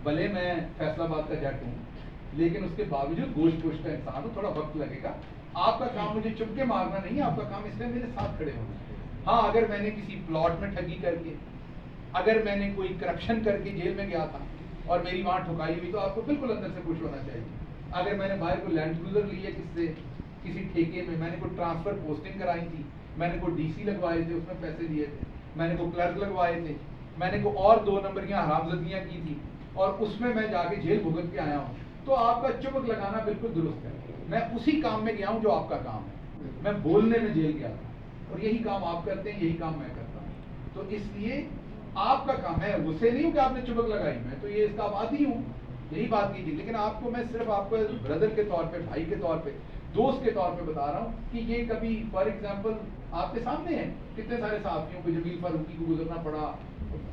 भले मैं फैसलाबाद का जट हूँ, लेकिन उसके बावजूद गोश्त पोश का इंसान हूँ, थोड़ा वक्त लगेगा। आपका काम मुझे चुपके मारना नहीं है, आपका काम इसलिए मेरे साथ खड़े होना है। हाँ, अगर मैंने किसी प्लॉट में ठगी करके, अगर मैंने कोई करप्शन करके जेल में गया था और मेरी वहाँ ठुकाई हुई, तो आपको बिल्कुल अंदर से खुश होना चाहिए। अगर मैंने बाहर को लैंड क्रूजर ली है किससे, किसी ठेके में, मैंने कोई ट्रांसफर पोस्टिंग कराई थी, मैंने कोई डीसी लगवाए थे, उसमें पैसे दिए थे, मैंने कोई क्लर्क लगवाए थे, मैंने कोई और 2 नंबरियां हरामजदियां की थी और उसमें मैं जाके जेल भुगत के आया हूँ, तो आपका चुपक लगाना बिल्कुल दुरुस्त है। मैं उसी काम में गया हूँ जो आपका काम है। मैं बोलने में जेल गया था और यही काम आप करते हैं, यही काम मैं करता हूँ। तो इसलिए आपका काम है, उसे नहीं हूँ कि आपने चुपक लगाई, मैं तो ये इसका आबादी हूँ, यही बात कीजिए। लेकिन आपको मैं सिर्फ आपको ब्रदर के तौर पे, भाई के तौर पे, दोस्त के तौर पे बता रहा हूँ कि ये कभी फॉर एग्जाम्पल आपके सामने है, कितने सारे साथियों को, जमील फारूकी को गुजरना पड़ा,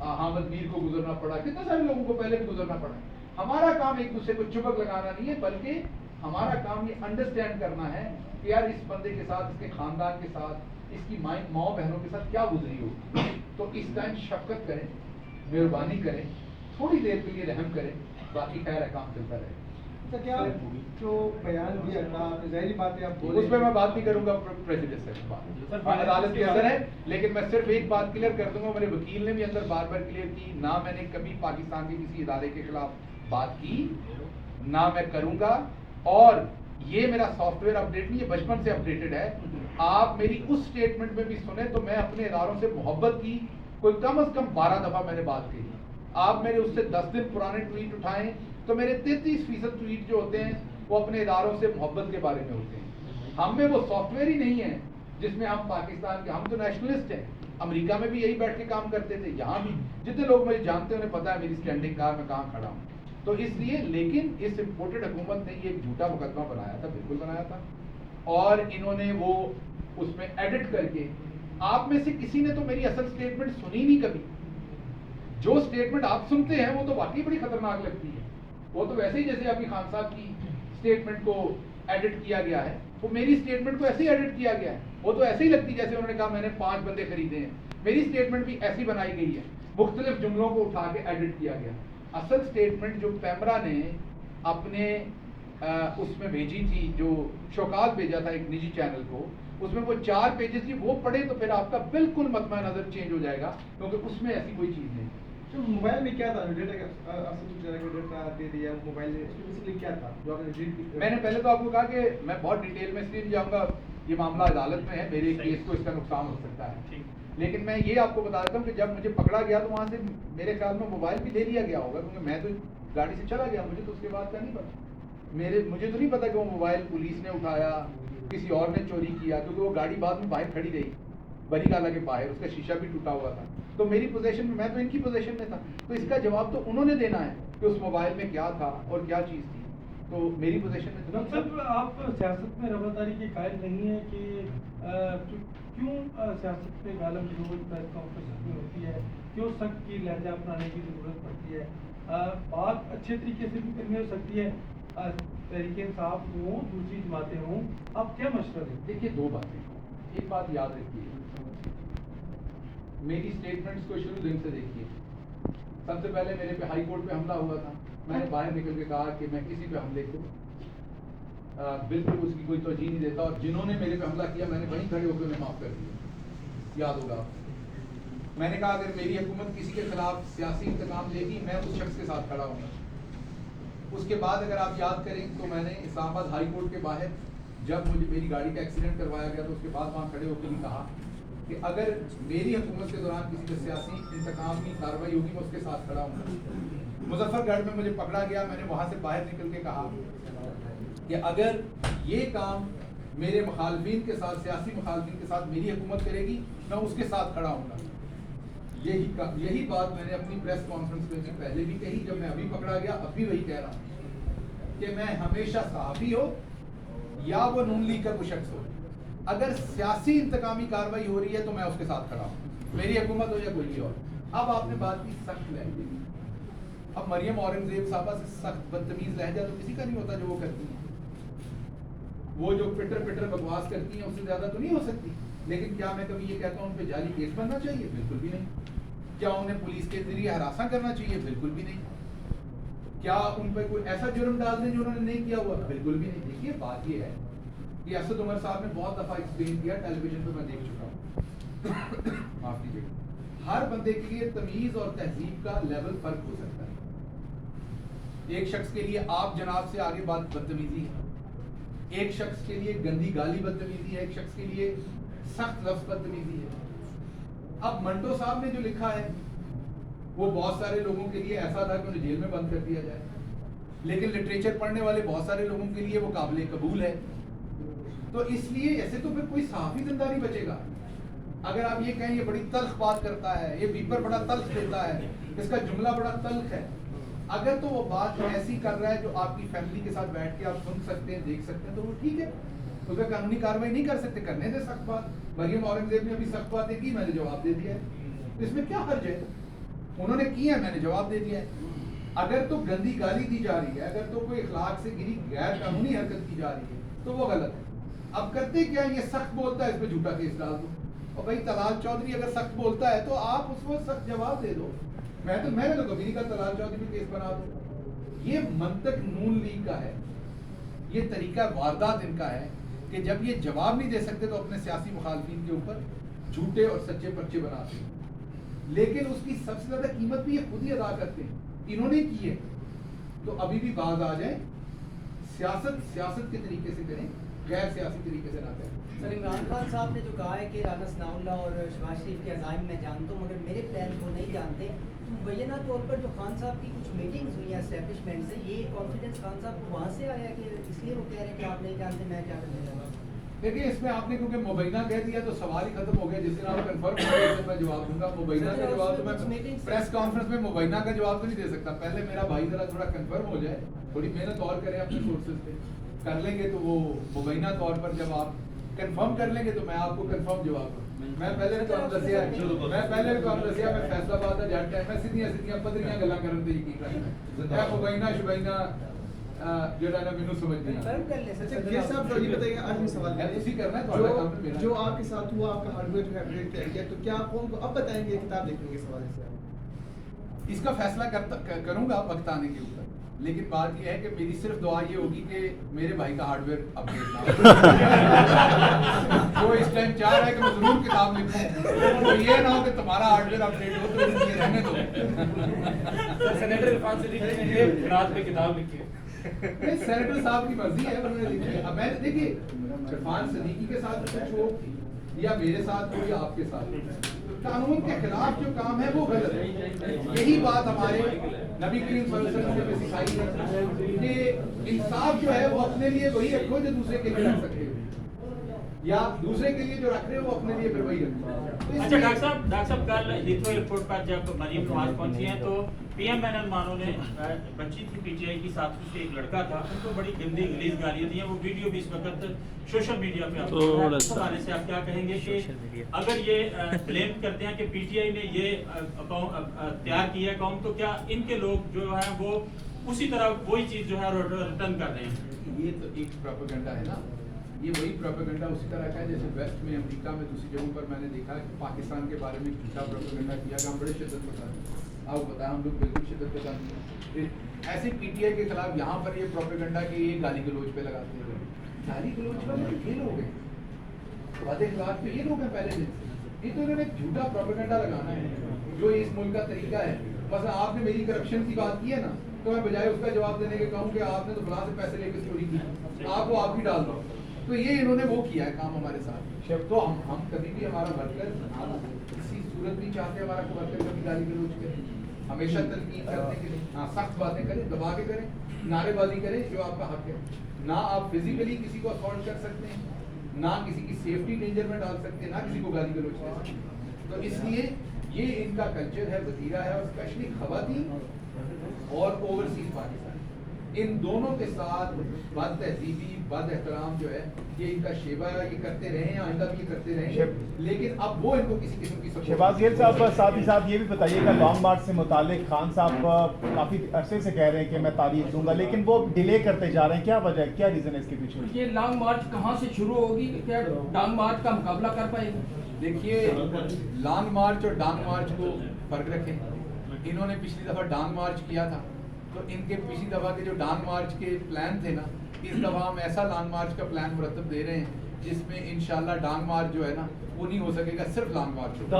अहमद मीर को गुजरना पड़ा, कितने सारे लोगों को पहले भी गुजरना पड़ा। हमारा काम एक दूसरे को चुपक लगाना नहीं है, बल्कि हमारा काम ये अंडरस्टैंड करना है कि यार इस बंदे के साथ, इसके खानदान के साथ, इसकी माँ बहनों के साथ क्या गुजरी हो, तो इस टाइम शफकत करें, मेहरबानी करें, थोड़ी देर के लिए रहम करें, बाकी खैर है काम चलता रहे। तो क्या जो बयान दिया था, ज़ाहिर बात है आप बोले, उस पर मैं बात नहीं करूंगा, प्रेजुडिस है, अदालत के अंदर है। लेकिन मैं सिर्फ एक बात क्लियर कर दूंगा, मेरे वकील ने भी अंदर बार बार क्लियर की, ना मैंने कभी पाकिस्तान के किसी इदारे के खिलाफ बात की, ना मैं करूंगा। और ये मेरा सॉफ्टवेयर अपडेट नहीं है, बचपन से अपडेटेड है। आप मेरी उस स्टेटमेंट में भी सुने तो मैं अपने इदारों से मोहब्बत की कोई कम से कम 12 दफा मैंने बात कही। आप मेरे उससे 10 दिन पुराने ट्वीट उठाएं तो मेरे 33% ट्वीट जो होते हैं वो अपने इदारों से मोहब्बत के बारे में होते हैं। हम में वो सॉफ्टवेयर ही नहीं है जिसमें हम पाकिस्तान के, हम तो नेशनलिस्ट हैं। अमेरिका में भी यही बैठ के काम करते थे, यहाँ भी जितने लोग मुझे जानते हैं उन्हें पता है मेरी स्टैंडिंग कार में कहाँ खड़ा हूँ। तो इसलिए, लेकिन इस इम्पोर्टेड हुकूमत ने ये झूठा मुकदमा बनाया था, बिल्कुल बनाया था, और इन्होंने वो उसमें एडिट करके, आप में से किसी ने तो मेरी असल स्टेटमेंट सुनी नहीं कभी। जो स्टेटमेंट आप सुनते हैं वो तो वाकई बड़ी खतरनाक लगती है, वो तो वैसे ही जैसे अभी खान साहब की स्टेटमेंट को एडिट किया गया है, वो मेरी स्टेटमेंट को ऐसे ही एडिट किया गया है, वो तो ऐसे ही लगती जैसे उन्होंने कहा मैंने 5 बंदे खरीदे हैं। मेरी स्टेटमेंट भी ऐसी बनाई गई है, मुख्तलिफ जुमलों को उठा के एडिट किया गया। असल स्टेटमेंट जो पैमरा ने अपने उसमें भेजी थी, जो शौकात भेजा था एक निजी चैनल को, उसमें वो 4 पेजेस थी, वो पढ़े तो फिर आपका बिल्कुल मतमा नजर चेंज हो जाएगा, क्योंकि उसमें ऐसी कोई चीज नहीं। तो मोबाइल में क्या था, डेटा डेटा दे दिया मोबाइल में, बेसिकली क्या था जो आपने डिलीट किया? मैंने पहले तो आपको कहा कि मैं बहुत डिटेल में इसलिए नहीं जाऊंगा, ये मामला अदालत में है, मेरे केस को इसका नुकसान हो सकता है। लेकिन मैं ये आपको बता देता हूँ कि जब मुझे पकड़ा गया तो वहाँ से मेरे ख्याल में मोबाइल भी ले लिया गया होगा, क्योंकि मैं तो गाड़ी से चला गया, मुझे तो उसके बाद का नहीं पता। मुझे तो नहीं पता कि वो मोबाइल पुलिस ने उठाया, किसी और ने चोरी किया, क्योंकि वो गाड़ी बाद में बाहर खड़ी रही, बरीकाला के बाहर, उसका शीशा भी टूटा हुआ था। तो मेरी पोजीशन में, मैं तो इनकी पोजीशन में था, तो इसका जवाब तो उन्होंने देना है कि उस मोबाइल में क्या था और क्या चीज़ थी। तो मेरी पोजीशन में तो मतलब आप सियासत में रवादारी के कायल नहीं है कि क्यों सियासत में गालम रोज प्रेस कॉन्फ्रेंस में होती है, क्यों सख्त की लहजा अपनाने की जरूरत पड़ती है? बात अच्छे तरीके से भी करनी हो सकती है, तरीके इंसाफ हों, दूसरी जमातें हों, आप क्या मशवरा दें? देखिए, 2 बातें, एक बात याद रखिए, मेरी स्टेटमेंट्स को शुरू दिन से देखिए। सबसे पहले मेरे पे हाई कोर्ट पे हमला हुआ था, मैंने बाहर निकल के कहा कि मैं किसी पे हमले को बिल्कुल उसकी कोई तवजीह नहीं देता, और जिन्होंने मेरे पे हमला किया मैंने वहीं खड़े होकर उन्हें माफ़ कर दिया, याद होगा आपको। मैंने कहा अगर मेरी हुकूमत किसी के खिलाफ सियासी इंतकाम लेगी, मैं उस शख्स के साथ खड़ा हूँगा। उसके बाद अगर आप याद करें तो मैंने इस्लामाबाद हाई कोर्ट के बाहर, जब मुझे मेरी गाड़ी का एक्सीडेंट करवाया गया, तो उसके बाद वहाँ खड़े होकर भी कहा कि अगर मेरी हुकूमत के दौरान किसी पर सियासी इंतकाम की कार्रवाई होगी, मैं उसके साथ खड़ा हूँ। मुजफ्फरगढ़ में मुझे पकड़ा गया, मैंने वहाँ से बाहर निकल के कहा कि अगर ये काम मेरे मुखालफिन के साथ, सियासी मुखालफिन के साथ मेरी हुकूमत करेगी, मैं उसके साथ खड़ा हूँगा। यही बात मैंने अपनी प्रेस कॉन्फ्रेंस में पहले भी कही, जब मैं अभी पकड़ा गया, अब भी वही कह रहा हूँ कि मैं हमेशा सहाफ़ी हो या वो नून लीग का कोई शख्स हो, अगर सियासी इंतकामी कार्रवाई हो रही है तो मैं उसके साथ खड़ा हूँ, मेरी हुकूमत हो या कोई और। अब आपने बात की सख्त लहजे, अब मरियम औरंगजेब साहबा से सख्त बदतमीज लहजा तो किसी का नहीं होता जो वो करती है। वो जो पिटर बकवास करती हैं उससे ज्यादा तो नहीं हो सकती। लेकिन क्या मैं कभी ये कहता हूँ उन पे जाली केस बनना चाहिए? बिल्कुल भी नहीं। क्या उन्हें पुलिस के जरिए हरासा करना चाहिए? बिल्कुल भी नहीं। क्या उन पर कोई ऐसा जुर्म डाल दें जो उन्होंने नहीं किया हुआ? बिल्कुल भी नहीं। देखिए बात ये है कि असद उमर साहब ने बहुत दफा एक्सप्लेन किया, टेलीविजन पे मैं देख चुका हूँ माफ कीजिएगा, हर बंदे के लिए तमीज और तहजीब का लेवल फर्क हो सकता है। एक शख्स के लिए आप जनाब से आगे बात बदतमीजी है, एक शख्स के लिए गंदी गाली बदतमीजी है, एक शख्स के लिए सख्त लफ्ज बदतमीजी है। अब मंटो साहब ने जो लिखा है वो बहुत सारे लोगों के लिए ऐसा था कि उन्हें जेल में बंद कर दिया जाए, लेकिन लिटरेचर पढ़ने वाले बहुत सारे लोगों के लिए वो काबिल कबूल है। तो इसलिए ऐसे तो फिर कोई सहाफी जिंदा नहीं बचेगा। अगर आप ये कहें ये बड़ी तल्ख बात करता है, ये बीपर बड़ा तल्ख देता है, इसका जुमला बड़ा तल्ख है, अगर तो वो बात ऐसी कर रहा है जो आपकी फैमिली के साथ बैठ के आप सुन सकते हैं, देख सकते हैं, तो वो ठीक है, उस पर कानूनी कार्रवाई नहीं कर सकते, करने दे सख्त बात। मरियम औरंगजेब ने अभी सख्त बातें की, मैंने जवाब दे दिया है, इसमें क्या हर्ज है? उन्होंने की है, मैंने जवाब दे दिया है। अगर तो गंदी गाली दी जा रही है, अगर तो कोई इखलाक से गिरी गैर कानूनी हरकत की जा रही है तो वो गलत है। अब करते क्या, ये सख्त बोलता है, इस पर झूठा केस डाल दो। और भाई तलाल चौधरी अगर सख्त बोलता है तो आप उसको सख्त जवाब दे दो। मैंने तो कभी नहीं कहा तलाल चौधरी पे केस बना दो। ये मंतक नून लीग का है, ये तरीका वारदात इनका है कि जब ये जवाब नहीं दे सकते तो अपने सियासी मुखालफिन के ऊपर झूठे और सच्चे पर्चे बनाते हैं, लेकिन उसकी सबसे ज्यादा कीमत भी ये खुद ही अदा करते हैं। इन्होंने की है तो अभी भी बाज आ जाए, सियासत के तरीके से करें, गैर सियासी तरीके से ना करें। सर, इमरान खान साहब ने जो कहा है कि राना सनाउल्लाह और शहबाज शरीफ के अज़ाइम मैं जानता हूँ मगर मेरे प्लान को नहीं जानते, तो मुबैना तौर पर जो खान साहब की कुछ मीटिंग्स हुई हैं एस्टेब्लिशमेंट से, ये कॉन्फिडेंस खान साहब को वहाँ से आया कि इसलिए वो कह रहे हैं कि आप नहीं जानते मैं क्या करने लगा? देखिए इसमें आपने क्योंकि मुबैना कह दिया तो सवाल ही खत्म हो गया। जिस दिन आप कंफर्म हो गए तो मैं जवाब दूंगा। मुबैना का जवाब तो मैं प्रेस कॉन्फ्रेंस में मुबैना का जवाब तो नहीं दे सकता। पहले मेरा भाई जरा थोड़ा कंफर्म हो जाए, थोड़ी मेहनत और करें अपने सोर्सेज पे, कर लेंगे तो वो मुबैना तौर पर जब आप कंफर्म कर लेंगे तो मैं आपको कंफर्म जवाब दूँ। मैं पहले तो आप दसिया मैं फैसलाबाद का जट है, मैं सीधियां पदरियां गल्लां करन ते यकीन रखदा। मैं मुबैना शुबैना जेड़ा ना मेनू समझ नहीं आता। अच्छा ये साहब ये बताइए, आखिरी सवाल है, उसी करना है तुम्हारा काम है मेरा। जो आपके साथ हुआ, आपका हार्डवेयर जो है अपडेट किया गया, तो क्या आप कौन को अब बताएंगे, किताब लिखेंगे इस हवाले से? इसका फैसला करूंगा वक्त आने के ऊपर, लेकिन बात यह है कि मेरी सिर्फ दुआ ये होगी कि मेरे भाई का हार्डवेयर अपडेट ना हो। वो इस टाइम चाह रहा है कि मैं जरूर किताब लिखूं, तो ये ना हो कि तुम्हारा हार्डवेयर अपडेट हो तो इसलिए रहने दो। सेनेटर इरफान सिद्दीकी ने रात में किताब लिखी है। सेनेटर साहब की मर्जी है, उन्होंने लिखी है। अब मैं देखिए इरफान सिद्दीकी के साथ कुछ हो या मेरे साथ हो या आपके साथ हो, कानून के खिलाफ जो काम है वो गलत है। यही बात हमारे नबी करीम सल्लल्लाहु अलैहि वसल्लम ने सिखाई है कि इंसाफ जो है वो अपने लिए वही रखो जो दूसरे के लिए रख सकते हो, या दूसरे के लिए जो रख रहे हो वो अपने लिए फिर वही रखो। अच्छा डॉक्टर साहब कल हीथ्रो एयरपोर्ट पर जब मरीम नवाज पहुंची हैं तो पीएमएनएल मानो ने बच्ची थी पीटीआई की साथी से एक लड़का था, उनको बड़ी गंदी इंग्लिश गालियां दी हैं। वो वीडियो भी इस वक्त सोशल मीडिया पे इस हवाले से आप क्या कहेंगे कि अगर ये ब्लेम करते हैं कि पीटीआई ने ये तैयार किया अकाउंट, तो क्या इनके लोग जो है वो उसी तरह वही चीज जो है रिटर्न कर रहे हैं? ये तो एक प्रोपेगेंडा है ना, ये वही प्रोपेगेंडा उसी तरह का है जैसे वेस्ट में, अमेरिका में, दूसरी जगहों पर मैंने देखा कि पाकिस्तान के बारे में झूठा प्रोपेगेंडा किया कि हम बड़े शिद्दत पसंद हैं। आपको बताया हम लोग बिल्कुल शिद्दत पसंद हैं। फिर ऐसे पीटीआई के खिलाफ यहाँ पर ये प्रोपेगेंडा कि ये गाली गलौज पे लगाते हैं। गाली गलौज पर ये लोग हैं, वादे खिलाफ तो ये लोग हैं पहले दिन से। ये तो इन्होंने झूठा प्रोपेगेंडा लगाना है जो इस मुल्क का तरीका है। बस आपने मेरी करप्शन की बात की है ना, तो मैं बजाय उसका जवाब देने के कहूँ कि आपने तो फलां से पैसे लेकर चोरी की, आप वो आप ही डाल दो। तो ये इन्होंने वो किया है काम हमारे साथ। तो हम कभी भी हमारा वर्कर किसी सूरत नहीं चाहते हमारा वर्कर कभी गाली गलौज करे, हमेशा तनकीद करने के लिए हाँ सख्त बातें करें, दबा के करें, नारेबाजी करें जो आपका हक है। ना आप फिजिकली किसी को असॉल्ट कर सकते हैं, ना किसी की सेफ्टी डेंजर में डाल सकते हैं, ना किसी को गाली गलौज कर सकते हैं। तो इसलिए ये इनका कल्चर है, वतीरा है, और स्पेशली खवातीन और ओवरसीज पाकिस्तान, इन दोनों के साथ बद तहजीबी बद एहतराम जो है ये इनका शेवा है। ये करते रहे हैं, आइंदा भी करते रहेंगे, लेकिन अब वो इनको किसी किस्म की शहबाज गिल साहब साथ ही साथ ये भी बताइएगा लॉन्ग मार्च से मुतालिक खान साहब काफ़ी अरसे से कह रहे हैं कि मैं तारीख दूंगा, लेकिन वो डिले करते जा रहे हैं, क्या वजह है, क्या रीज़न है इसके पीछे? ये लॉन्ग मार्च कहाँ से शुरू होगी, क्या लॉन्ग मार्च का मुकाबला कर पाएगी? देखिए लॉन्ग मार्च और डांग मार्च को फर्क रखें। इन्होंने पिछली दफा डांग मार्च किया था, तो इनके पिछली दफा के जो लॉन्ग मार्च के प्लान थे ना, इस दफा हम ऐसा लॉन्ग मार्च का प्लान मुरतब दे रहे हैं जिसमें इंशाल्लाह लॉन्ग मार्च जो है ना वो नहीं हो सकेगा, सिर्फ लॉन्ग मार्च होगा।